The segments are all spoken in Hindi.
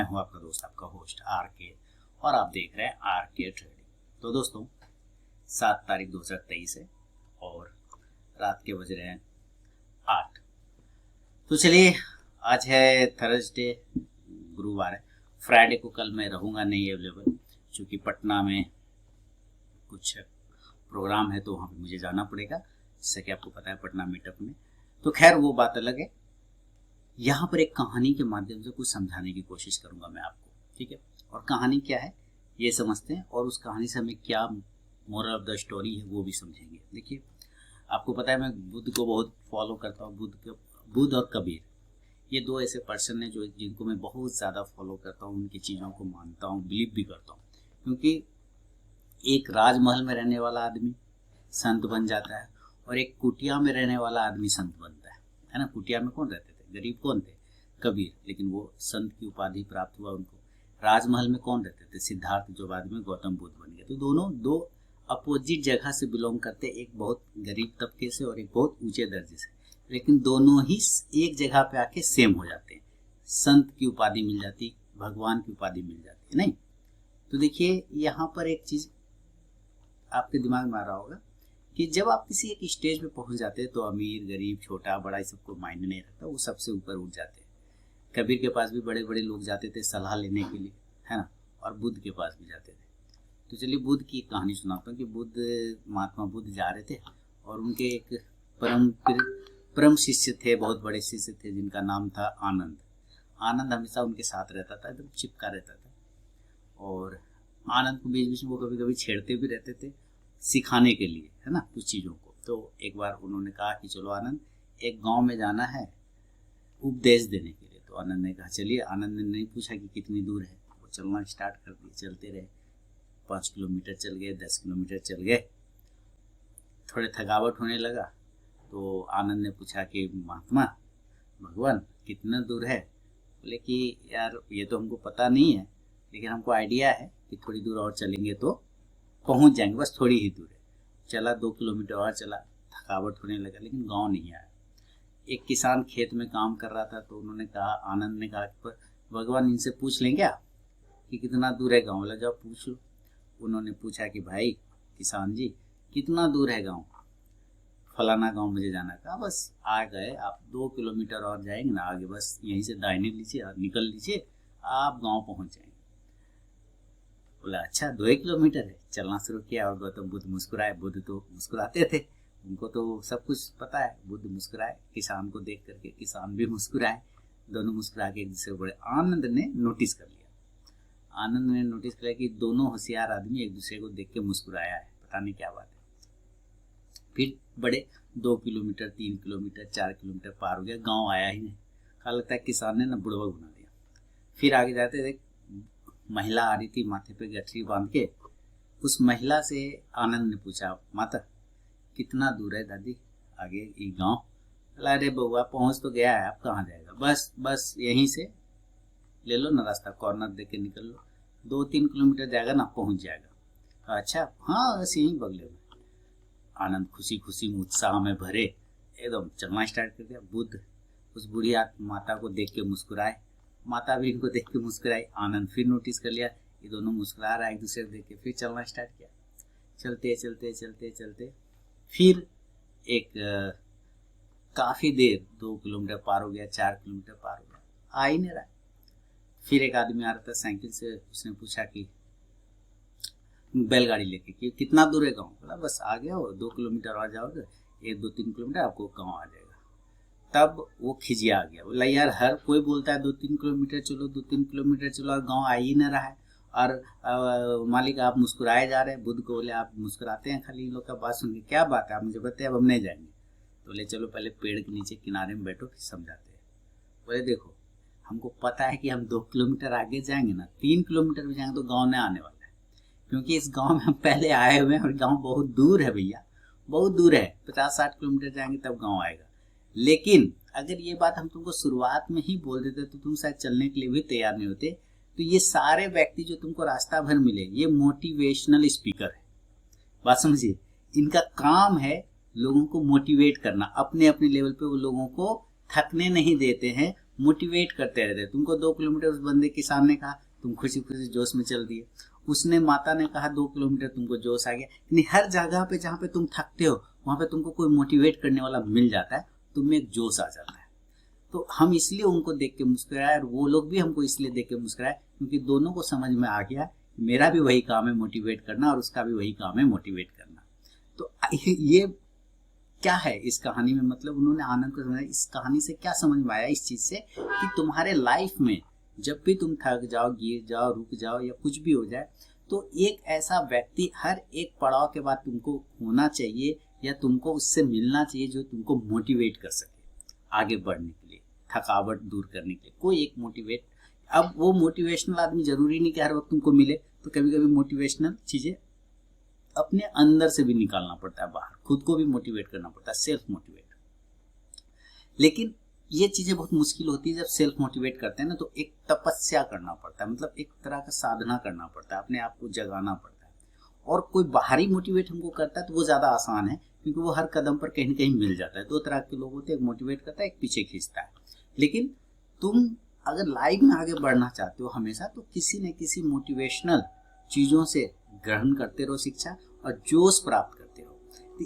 मैं हूं आपका दोस्त, आपका होस्ट आर के, और आप देख रहे हैं आर के ट्रेडिंग। तो दोस्तों 7 तारीख 2023 है और रात के बज रहे हैं 8। तो चलिए, आज है थर्सडे, गुरुवार है। फ्राइडे को कल मैं रहूँगा नहीं अवेलेबल, क्योंकि पटना में कुछ प्रोग्राम है तो वहाँ पे मुझे जाना पड़ेगा, जैसा कि आपको पता है पटना मीटअप में। तो खैर वो बात अलग है। यहाँ पर एक कहानी के माध्यम से कुछ समझाने की कोशिश करूंगा मैं आपको, ठीक है। और कहानी क्या है ये समझते हैं, और उस कहानी से हमें क्या मोरल ऑफ द स्टोरी है वो भी समझेंगे। देखिए, आपको पता है मैं बुद्ध को बहुत फॉलो करता हूँ। बुद्ध और कबीर, ये दो ऐसे पर्सन हैं जिनको मैं बहुत ज़्यादा फॉलो करता हूँ, उनकी चीज़ों को मानता हूँ, बिलीव भी करता हूँ। क्योंकि एक राजमहल में रहने वाला आदमी संत बन जाता है, और एक कुटिया में रहने वाला आदमी संत बनता है ना। कुटिया में कौन रहते थे? गरीब कौन थे? कबीर, लेकिन वो संत की उपाधि प्राप्त हुआ उनको। राजमहल में कौन रहते थे? सिद्धार्थ, जो बाद में गौतम बुद्ध बन गए। तो दोनों दो अपोजिट जगह से बिलोंग करते, एक बहुत गरीब तबके से और एक बहुत ऊंचे दर्जे से, लेकिन दोनों ही एक जगह पे आके सेम हो जाते हैं। संत की उपाधि मिल जाती, भगवान की उपाधि मिल जाती है, नहीं? तो देखिए, यहाँ पर एक चीज आपके दिमाग में आ रहा होगा कि जब आप किसी एक स्टेज पे पहुंच जाते हैं तो अमीर गरीब छोटा बड़ा ये सबको मायने नहीं रखता, वो सबसे ऊपर उठ जाते हैं। कबीर के पास भी बड़े बड़े लोग जाते थे सलाह लेने के लिए, है ना, और बुद्ध के पास भी जाते थे। तो चलिए बुद्ध की कहानी सुनाता हूँ कि महात्मा बुद्ध जा रहे थे, और उनके एक परम शिष्य थे, बहुत बड़े शिष्य थे, जिनका नाम था आनंद। आनंद हमेशा उनके साथ रहता था, एकदम चिपका रहता था। और आनंद को बीच बीच में वो कभी कभी छेड़ते भी रहते थे, सिखाने के लिए, है ना, कुछ चीज़ों को। तो एक बार उन्होंने कहा कि चलो आनंद, एक गांव में जाना है उपदेश देने के लिए। तो आनंद ने कहा चलिए। आनंद ने नहीं पूछा कि कितनी दूर है, वो चलना स्टार्ट कर दिए। चलते रहे, 5 किलोमीटर चल गए, 10 किलोमीटर चल गए। थोड़े थकावट होने लगा तो आनंद ने पूछा कि महात्मा भगवान कितना दूर है? बोले कि यार ये तो हमको पता नहीं है, लेकिन हमको आइडिया है कि थोड़ी दूर और चलेंगे तो पहुंच जाएंगे, बस थोड़ी ही दूर है। चला 2 किलोमीटर और चला, थकावट होने लगा, लेकिन गांव नहीं आया। एक किसान खेत में काम कर रहा था, तो उन्होंने कहा, आनंद ने कहा भगवान इनसे पूछ लें क्या कि कितना दूर है गाँव? बोला जाओ पूछ लो। उन्होंने पूछा कि भाई किसान जी कितना दूर है गाँव? फलाना गाँव मुझे जाना। कहा बस आ गए आप, 2 किलोमीटर और जाएंगे ना आगे, बस यहीं से दाहिने लीजिए और निकल लीजिए, आप गाँव पहुँच जाएंगे। बोला अच्छा 2 किलोमीटर है। चलना शुरू किया, और गौतम बुद्ध मुस्कुराए। बुद्ध तो मुस्कुराते थे, उनको तो सब कुछ पता है। बुद्ध मुस्कुराए, किसान को देख करके किसान भी मुस्कुराए, दोनों मुस्कुरा के एक दूसरे को बड़े। आनंद ने नोटिस कर लिया, आनंद ने नोटिस किया कि दोनों होशियार आदमी एक दूसरे को देख के मुस्कुराया है, पता नहीं क्या बात है। फिर बड़े 2 किलोमीटर 3 किलोमीटर 4 किलोमीटर पार हो गया, गाँव आया ही नहीं। कहा लगता है किसान ने ना बुढ़वा बना दिया। फिर आगे जाते थे, महिला आ रही थी माथे पे गठरी बांध के। उस महिला से आनंद ने पूछा, माता कितना दूर है दादी आगे ये गांव? अरे बउआ पहुंच तो गया है, आप कहाँ जाएगा? बस यहीं से ले लो ना रास्ता, कॉर्नर दे के निकल लो, 2-3 किलोमीटर जाएगा ना, पहुंच जाएगा। अच्छा हाँ बस यहीं बगले में। आनंद खुशी खुशी उत्साह में भरे एकदम चलना स्टार्ट कर दिया। बुद्ध उस बुढ़ी माता को देख के मुस्कुराए, माता भी इनको देख के मुस्कुराई। आनंद फिर नोटिस कर लिया ये दोनों मुस्कुरा रहा है एक दूसरे को देख के, फिर चलना स्टार्ट किया। चलते चलते चलते चलते फिर एक काफी देर 2 किलोमीटर पार हो गया, 4 किलोमीटर पार हो गया, आ ही नहीं रहा। फिर एक आदमी आ रहा था साइकिल से, उसने पूछा कि बैलगाड़ी लेके कि कितना दूर है गाँव? बोला बस आ गया हो, 2 किलोमीटर और जाओगे, 1-2-3 किलोमीटर आपको गाँव आ जाएगा। तब वो खिजिया आ गया। बोला यार हर कोई बोलता है 2-3 किलोमीटर चलो, 2-3 किलोमीटर चलो, और गाँव आ ही ना रहा है, और मालिक आप मुस्कुराए जा रहे हैं। बुद्ध को बोले आप मुस्कुराते हैं खाली इन लोग का बात सुन के, क्या बात है आप मुझे बताइए, अब हम नहीं जाएंगे। तो बोले चलो पहले पेड़ के नीचे किनारे में बैठो, फिर समझाते हैं। बोले देखो हमको पता है कि हम 2 किलोमीटर आगे जाएंगे ना, 3 किलोमीटर भी जाएंगे तो गाँव नहीं आने वाला है, क्योंकि इस गाँव में हम पहले आए हुए हैं, और गाँव बहुत दूर है भैया, बहुत दूर है, 50-60 किलोमीटर जाएंगे तब गाँव आएगा। लेकिन अगर ये बात हम तुमको शुरुआत में ही बोल देते तो तुम शायद चलने के लिए भी तैयार नहीं होते। तो ये सारे व्यक्ति जो तुमको रास्ता भर मिले, ये मोटिवेशनल स्पीकर है, बात समझिए। इनका काम है लोगों को मोटिवेट करना, अपने अपने लेवल पे वो लोगों को थकने नहीं देते हैं, मोटिवेट करते रहते हैं। तुमको 2 किलोमीटर उस बंदे किसान ने कहा, तुम खुशी खुशी जोश में चल दिए। उसने माता ने कहा 2 किलोमीटर, तुमको जोश आ गया। यानी हर जगह पे जहाँ पे तुम थकते हो वहाँ पे तुमको कोई मोटिवेट करने वाला मिल जाता है, तुम्हें एक जोश आ जाता है। तो हम इसलिए उनको देख के मुस्कुराए और वो लोग भी हमको इसलिए देख के मुस्कुराए क्योंकि दोनों को समझ में आ गया मेरा भी वही काम है मोटिवेट करना और उसका भी वही काम है मोटिवेट करना। तो ये क्या है इस कहानी में, मतलब उन्होंने आनंद को समझा। इस कहानी से क्या समझ में आया इस चीज से कि तुम्हारे लाइफ में जब भी तुम थक जाओ, गिर जाओ, रुक जाओ या कुछ भी हो जाए, तो एक ऐसा व्यक्ति हर एक पड़ाव के बाद तुमको होना चाहिए या तुमको उससे मिलना चाहिए जो तुमको मोटिवेट कर सके आगे बढ़ने के लिए, थकावट दूर करने के लिए। कोई एक मोटिवेट, अब वो मोटिवेशनल आदमी जरूरी नहीं कि हर वक्त तुमको मिले, तो कभी कभी मोटिवेशनल चीजें अपने अंदर से भी निकालना पड़ता है बाहर, खुद को भी मोटिवेट करना पड़ता है, सेल्फ मोटिवेट। लेकिन ये चीजें बहुत मुश्किल होती है जब सेल्फ मोटिवेट करते हैं ना, तो एक तपस्या करना पड़ता है, मतलब एक तरह का साधना करना पड़ता है, अपने आप को जगाना पड़ता है। और कोई बाहरी मोटिवेट हमको करता है तो वो ज्यादा आसान है क्योंकि वो हर कदम पर कहीं ना कहीं मिल जाता है। 2 तरह के लोग होते हैं, एक मोटिवेट करता है, एक पीछे खींचता है। लेकिन तुम अगर लाइफ में आगे बढ़ना चाहते हो हमेशा, तो किसी न किसी मोटिवेशनल चीजों से ग्रहण करते रहो शिक्षा और जोश प्राप्त करते रहो। तो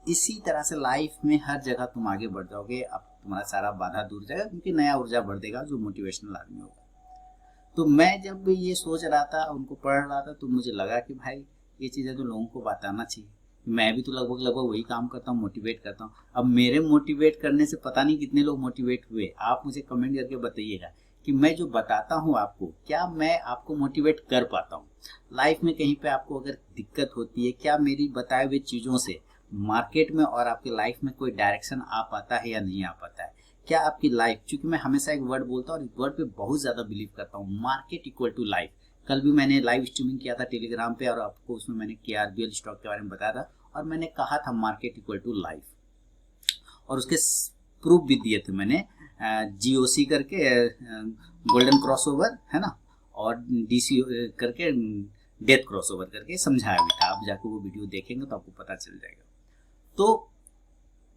इसी तरह से लाइफ में हर जगह तुम आगे बढ़ जाओगे। अब तुम्हारा सारा बाधा दूर जाएगा क्योंकि नया ऊर्जा बढ़ देगा जो मोटिवेशनल आदमी होगा। तो मैं जब ये सोच रहा था, उनको पढ़ रहा था, तो मुझे लगा कि भाई ये चीज़ें तो लोगों को बताना चाहिए। मैं भी तो लगभग वही काम करता हूँ, मोटिवेट करता हूँ। अब मेरे मोटिवेट करने से पता नहीं कितने लोग मोटिवेट हुए। आप मुझे कमेंट करके बताइएगा कि मैं जो बताता हूँ आपको, क्या मैं आपको मोटिवेट कर पाता हूँ। लाइफ में कहीं पे आपको अगर दिक्कत होती है, क्या मेरी बताए हुए चीज़ों से मार्केट में और आपकी लाइफ में कोई डायरेक्शन आ पाता है या नहीं आ पाता है। क्या आपकी लाइफ, चूंकि मैं हमेशा एक वर्ड बोलता हूँ और इस वर्ड पे बहुत ज़्यादा बिलीव करता हूँ, मार्केट इक्वल टू लाइफ। कल भी मैंने लाइव स्ट्रीमिंग किया था टेलीग्राम पे और आपको उसमें मैंने KRBL स्टॉक के बारे में बताया था और मैंने कहा था मार्केट इक्वल टू लाइफ, और उसके प्रूफ भी दिए थे मैंने। GOC करके गोल्डन क्रॉसओवर है ना, और DC करके डेथ क्रॉसओवर करके समझाया भी था। आप जाकर वो वीडियो देखेंगे तो आपको पता चल जाएगा। तो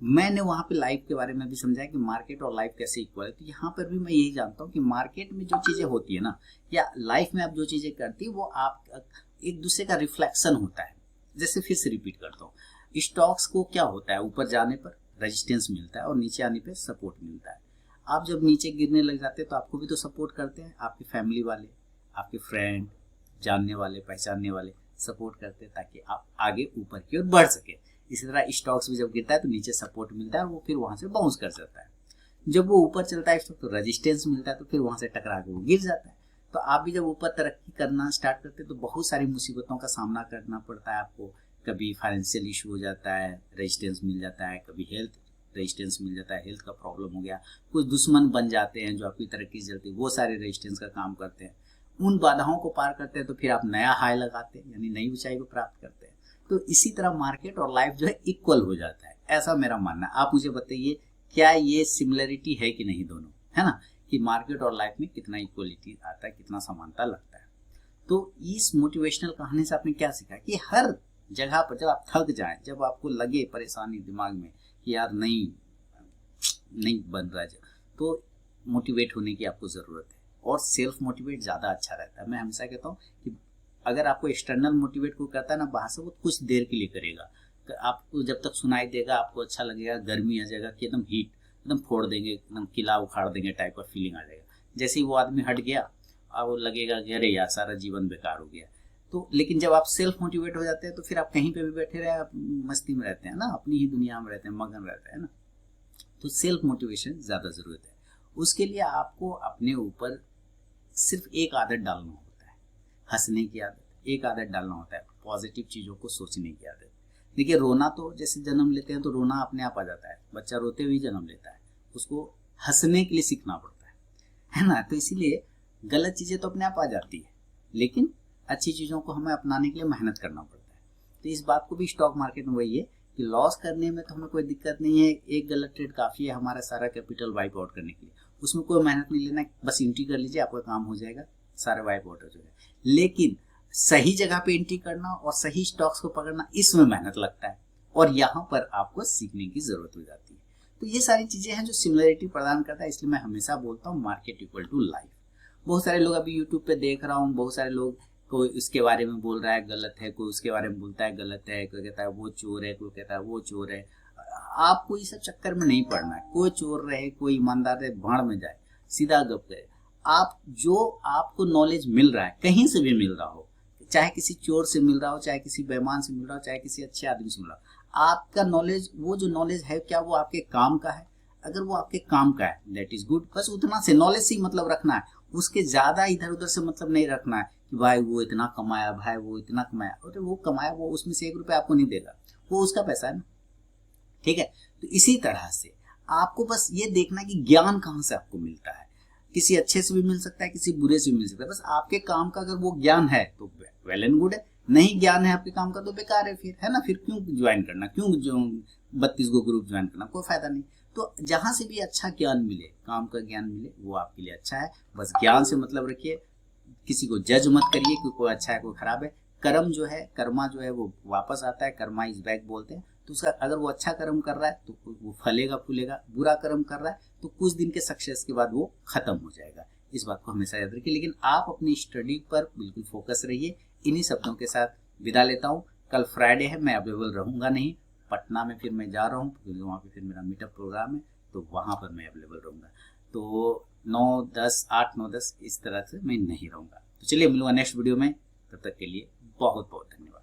मैंने वहाँ पे लाइफ के बारे में भी समझाया कि मार्केट और लाइफ कैसे इक्वल है। तो यहाँ पर भी मैं यही जानता हूँ कि मार्केट में जो चीज़ें होती है ना, या लाइफ में आप जो चीज़ें करती है, वो आप एक दूसरे का रिफ्लेक्शन होता है। जैसे फिर से रिपीट करता हूँ, स्टॉक्स को क्या होता है, ऊपर जाने पर रेजिस्टेंस मिलता है और नीचे आने पर सपोर्ट मिलता है। आप जब नीचे गिरने लग जाते हैं तो आपको भी तो सपोर्ट करते हैं, आपकी फैमिली वाले, आपके फ्रेंड, जानने वाले, पहचानने वाले सपोर्ट करते हैं ताकि आप आगे ऊपर की ओर बढ़ सके। इसी तरह स्टॉक्स भी जब गिरता है तो नीचे सपोर्ट मिलता है और वो फिर वहां से बाउंस कर जाता है। जब वो ऊपर चलता है तो रेजिस्टेंस मिलता है, तो फिर वहां से टकरा के वो गिर जाता है। तो आप भी जब ऊपर तरक्की करना स्टार्ट करते हैं तो बहुत सारी मुसीबतों का सामना करना पड़ता है आपको। कभी फाइनेंशियल इशू हो जाता है, रेजिस्टेंस मिल जाता है, कभी हेल्थ रेजिस्टेंस मिल जाता है, हेल्थ का प्रॉब्लम हो गया, कुछ दुश्मन बन जाते हैं जो आपकी तरक्की चलती है, वो सारे रेजिस्टेंस का काम करते हैं। उन बाधाओं को पार करते हैं तो फिर आप नया हाई लगाते हैं, यानी नई ऊंचाई को प्राप्त करते हैं। तो इसी तरह मार्केट और लाइफ जो है इक्वल हो जाता है, ऐसा मेरा मानना है। आप मुझे बताइए क्या ये सिमिलरिटी है कि नहीं दोनों, है ना, कि मार्केट और लाइफ में कितना इक्वलिटी आता है, कितना समानता लगता है। तो इस मोटिवेशनल कहानी से आपने क्या सीखा कि हर जगह पर जब आप थक जाएं, जब आपको लगे परेशानी दिमाग में कि यार नहीं बन रहा है, तो मोटिवेट होने की आपको ज़रूरत है और सेल्फ मोटिवेट ज़्यादा अच्छा रहता है। मैं हमेशा कहता हूँ कि अगर आपको एक्सटर्नल मोटिवेट को करता है ना बाहर से, वो कुछ देर के लिए करेगा, आपको जब तक सुनाई देगा आपको अच्छा लगेगा, गर्मी आ जाएगा कि एकदम हीट, एकदम फोड़ देंगे, एकदम किला उखाड़ देंगे टाइप का फीलिंग आ जाएगा। जैसे ही वो आदमी हट गया अब वो लगेगा कि अरे यार सारा जीवन बेकार हो गया। तो लेकिन जब आप सेल्फ मोटिवेट हो जाते हैं तो फिर आप कहीं पे भी बैठे रहे, आप मस्ती में रहते हैं ना, अपनी ही दुनिया में रहते हैं, मगन रहते हैं ना। तो सेल्फ मोटिवेशन ज़्यादा ज़रूरत है। उसके लिए आपको अपने ऊपर सिर्फ एक आदत डालना होता है, हंसने की आदत, एक आदत डालना होता है, पॉजिटिव चीज़ों को सोचने की आदत। देखिए रोना तो जैसे जन्म लेते हैं तो रोना अपने आप आ जाता है, बच्चा रोते हुए जन्म लेता है, उसको हंसने के लिए सीखना पड़ता है ना। तो इसीलिए गलत चीज़ें तो अपने आप आ जाती है, लेकिन अच्छी चीज़ों को हमें अपनाने के लिए मेहनत करना पड़ता है। तो इस बात को भी स्टॉक मार्केट में वही है कि लॉस करने में तो हमें कोई दिक्कत नहीं है, एक गलत ट्रेड काफ़ी है हमारा सारा कैपिटल वाइप आउट करने के लिए, उसमें कोई मेहनत नहीं लेना, बस एंट्री कर लीजिए, आपका काम हो जाएगा, सारा वाइप आउट हो जाएगा। लेकिन सही जगह पे एंट्री करना और सही स्टॉक्स को पकड़ना, इसमें मेहनत लगता है और यहाँ पर आपको सीखने की जरूरत हो जाती है। तो ये सारी चीजें हैं जो सिमिलरिटी प्रदान करता है, इसलिए मैं हमेशा बोलता हूँ मार्केट इक्वल टू लाइफ। बहुत सारे लोग अभी यूट्यूब पे देख रहा हूँ, बहुत सारे लोग कोई इसके बारे में बोल रहा है गलत है, कोई उसके बारे में बोलता है गलत है, कोई कहता है वो चोर है, कोई कहता है वो चोर है। आपको इस सब चक्कर में नहीं पड़ना है, कोई चोर रहे कोई ईमानदार रहे, भाड़ में जाए, सीधा गप करे। आप जो आपको नॉलेज मिल रहा है कहीं से भी मिल रहा हो, चाहे किसी चोर से मिल रहा हो, चाहे किसी बेईमान से मिल रहा हो, चाहे किसी अच्छे आदमी से मिल रहा हो, आपका नॉलेज, वो जो नॉलेज है क्या वो आपके काम का है? अगर वो आपके काम का है दैट इज गुड, बस उतना से नॉलेज से ही मतलब रखना है, उसके ज्यादा इधर उधर से मतलब नहीं रखना है कि भाई वो इतना कमाया, भाई वो इतना कमाया। अरे वो कमाया, वो उसमें से 1 रुपया आपको नहीं देगा, वो उसका पैसा है ना, ठीक है। तो इसी तरह से आपको बस ये देखना है कि ज्ञान कहाँ से आपको मिलता है, किसी अच्छे से भी मिल सकता है, किसी बुरे से भी मिल सकता है। बस आपके काम का अगर वो ज्ञान है तो वेल एंड गुड है, नहीं ज्ञान है आपके काम का तो बेकार है फिर, है ना। फिर क्यों ज्वाइन करना, क्यों जो 32 गो ग्रुप ज्वाइन करना, कोई फायदा नहीं। तो जहां से भी अच्छा ज्ञान मिले, काम का ज्ञान मिले, वो आपके लिए अच्छा है। बस ज्ञान से मतलब रखिए, किसी को जज मत करिए कि कोई अच्छा है कोई खराब है। कर्म जो है, कर्मा जो है वो वापस आता है, कर्मा इज बैक बोलते हैं। तो उसका अगर वो अच्छा कर्म कर रहा है तो वो फलेगा फूलेगा, बुरा कर्म कर रहा है तो कुछ दिन के सक्सेस के बाद वो खत्म हो जाएगा। इस बात को हमेशा याद रखिए। लेकिन आप अपनी स्टडी पर बिल्कुल फोकस रहिए। इन्हीं शब्दों के साथ विदा लेता हूँ। कल फ्राइडे है, मैं अवेलेबल रहूंगा नहीं, पटना में फिर मैं जा रहा हूँ क्योंकि वहाँ पे फिर मेरा मीटअप प्रोग्राम है, तो वहाँ पर मैं अवेलेबल रहूंगा। तो 9, 10, 8, 9, 10 इस तरह से मैं नहीं रहूंगा। तो चलिए मिलूंगा नेक्स्ट वीडियो में, तब तक के लिए बहुत बहुत धन्यवाद।